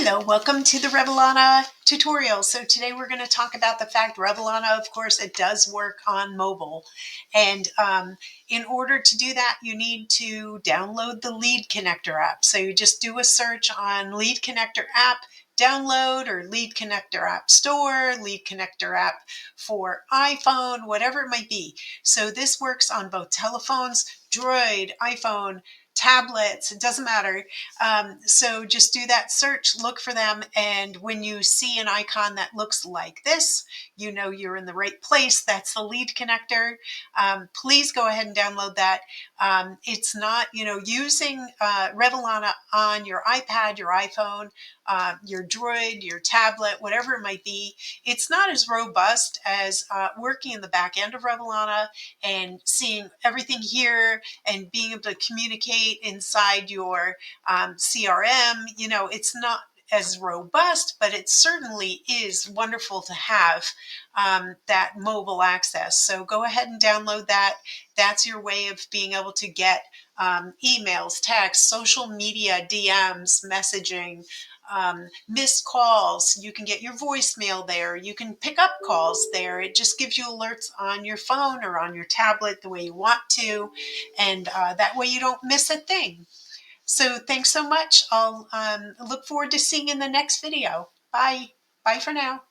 Hello, welcome to the Revellana tutorial. So today we're going to talk about the fact Revellana, of course, it does work on mobile. And in order to do that, you need to download the LeadConnector app. So you just do a search on LeadConnector app, download, or LeadConnector app store, LeadConnector app for iPhone, whatever it might be. So this works on both telephones, Droid, iPhone, tablets, it doesn't matter. So just do that search, look for them, and when you see an icon that looks like this, you know you're in the right place. That's the LeadConnector. Please go ahead and download that. It's not, using Revellana on your iPad, your iPhone, your Droid, your tablet, whatever it might be. It's not as robust as working in the back end of Revellana and seeing everything here and being able to communicate inside your CRM. It's not as robust, but it certainly is wonderful to have that mobile access. So go ahead and download that. That's your way of being able to get emails, texts, social media, DMs, messaging, missed calls. You can get your voicemail there. You can pick up calls there. It just gives you alerts on your phone or on your tablet the way you want to. And that way you don't miss a thing. So thanks so much. I'll look forward to seeing you in the next video. Bye. Bye for now.